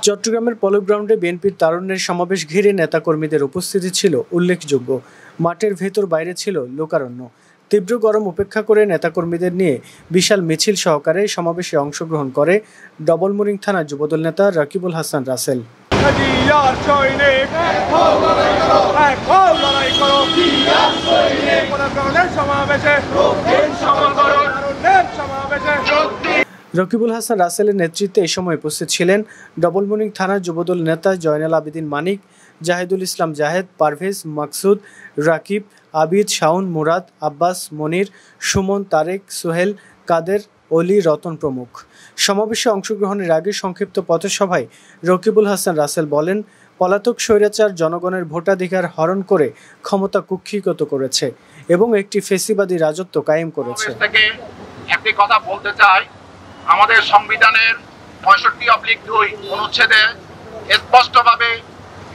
চট্টগ্রামের পলো গ্রাউন্ডে বিএনপির তারুণ্যের সমাবেশ ঘিরে নেতাকর্মীদের উপস্থিতি ছিল উল্লেখযোগ্য। মাঠের ভেতর বাইরে ছিল লোকারণ্য। তীব্র গরম উপেক্ষা করে নেতাকর্মীদের নিয়ে বিশাল মিছিল সহকারে সমাবেশে অংশগ্রহণ করে ডবলমুরিং থানা যুবদল নেতা রাকিবুল হাসান রাসেল। রকিবুল হাসান রাসেলের নেতৃত্বে এই সময় উপস্থিত ছিলেন ডবলমুরিং থানা যুবদল নেতা জয়নাল আবেদিন মানিক, জাহিদুল ইসলাম জাহেদ, পারভেজ, মাকসুদ, রাকিব, আবিদ, শাওন, মুরাদ, আব্বাস, মনির, সুমন, তারেক, সোহেল, কাদের, অলি, রতন প্রমুখ। সমাবেশে অংশগ্রহণের আগে সংক্ষিপ্ত পথসভায় রকিবুল হাসান রাসেল বলেন, পলাতক স্বৈরাচার জনগণের ভোটাধিকার হরণ করে ক্ষমতা কুক্ষিগত করেছে এবং একটি ফেসিবাদী রাজত্ব কায়েম করেছে। একটি কথা বলতে চাই, আমাদের সংবিধানের 65/2 অনুচ্ছেদে স্পষ্টভাবে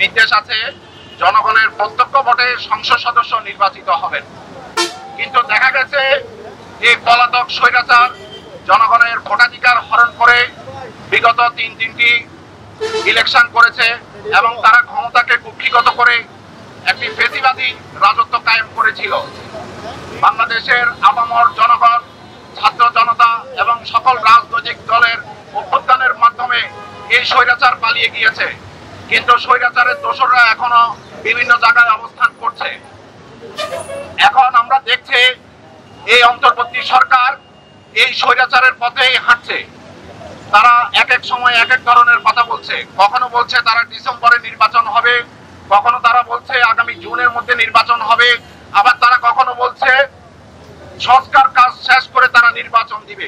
নির্দেশ আছে জনগণের প্রত্যক্ষ ভোটে সংসদ সদস্য নির্বাচিত হবেন। কিন্তু দেখা গেছে এই পলাতক স্বৈরাচার জনগণের ভোটাধিকার হরণ করে বিগত তিনটি ইলেকশন করেছে এবং তারা ক্ষমতাকে কুক্ষিগত করে একটি ফেসিবাদী রাজত্ব কায়েম করেছিল। বাংলাদেশের আপামর জনগণ, ছাত্র জনতা এবং সকল রাজনৈতিক দলের অভ্যুত্থানের মাধ্যমে এই স্বৈরাচার পালিয়ে গিয়েছে, কিন্তু স্বৈরাচারের দোসররা এখনো বিভিন্ন জায়গায় অবস্থান করছে। এখন আমরা দেখছি এই অন্তর্বর্তী সরকার এই স্বৈরাচারের পথেই হাঁটছে। তারা এক এক সময় এক এক ধরনের কথা বলছে। কখনো বলছে তারা ডিসেম্বরে নির্বাচন হবে, কখনো তারা বলছে আগামী জুনের মধ্যে নির্বাচন হবে, আবার তারা কখনো বলছে সংস্কার কাজ শেষ করে তারা নির্বাচন দিবে।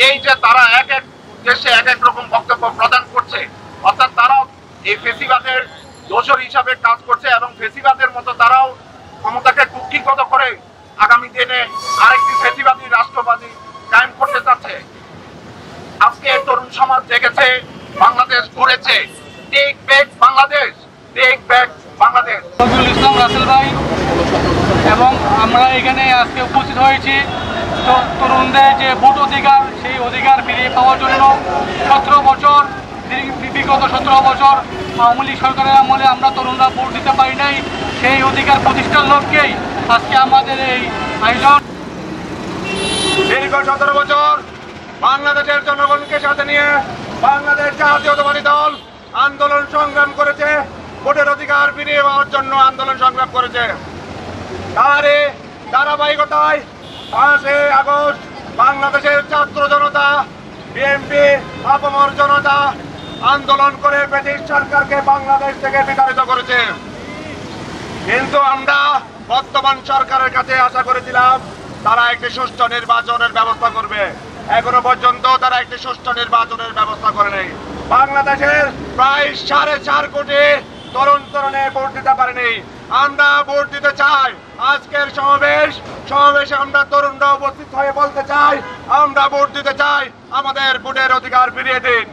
এই যে তারা এক এক দেশে এক এক রকম বক্তব্য প্রদান করছে, অর্থাৎ তারাও এই ফেসিবাদের দোসর হিসাবে কাজ করছে এবং ফেসিবাদের মতো তারাও ক্ষমতাকে কুক্ষিগত করে আগামী দিনে আরেকটি ফেসিবাদী রাষ্ট্রবাদী কায়েম করতে চাচ্ছে। আজকে তরুণ সমাজ জেগেছে, বাংলাদেশ ঘুরেছে। Take back Bangladesh, take back Bangladesh. Nazrul Islam Russell ভাই এবং আমরা এখানে আজকে উপস্থিত হয়েছি তরুণদের যে ভোট অধিকার, সেই অধিকার ফিরিয়ে পাওয়ার জন্য। 17 বছর, বিগত 17 বছর আওয়ামী লীগ সরকারের আমলে আমরা তরুণরা ভোট দিতে পারি নাই। সেই অধিকার প্রতিষ্ঠার লক্ষ্যেই আজকে আমাদের এই আয়োজন। দীর্ঘ 17 বছর বাংলাদেশের জনগণকে সাথে নিয়ে বাংলাদেশ জাতীয়তাবাদী দল আন্দোলন সংগ্রাম করেছে, ভোটের অধিকার ফিরিয়ে পাওয়ার জন্য আন্দোলন সংগ্রাম করেছে। তারই ধারাবাহিকতায় 5 আগস্ট বাংলাদেশের ছাত্র জনতা, বিএনপি, আপামর জনতা আন্দোলন করে ব্রিটিশ সরকারকে বাংলাদেশ থেকে বিতাড়িত করেছে। কিন্তু আমরা বর্তমান সরকারের কাছে আশা করেছিলাম তারা একটি সুষ্ঠু নির্বাচনের ব্যবস্থা করবে। এখনো পর্যন্ত তারা একটি সুষ্ঠু নির্বাচনের ব্যবস্থা করে নেই। বাংলাদেশের প্রায় 4.5 কোটি তরুণে ভোট দিতে পারেনি। আমরা ভোট দিতে চাই। আজকের সমাবেশে আমরা তরুণরা উপস্থিত হয়ে বলতে চাই, আমরা ভোট দিতে চাই, আমাদের ভোটের অধিকার ফিরিয়ে দিন।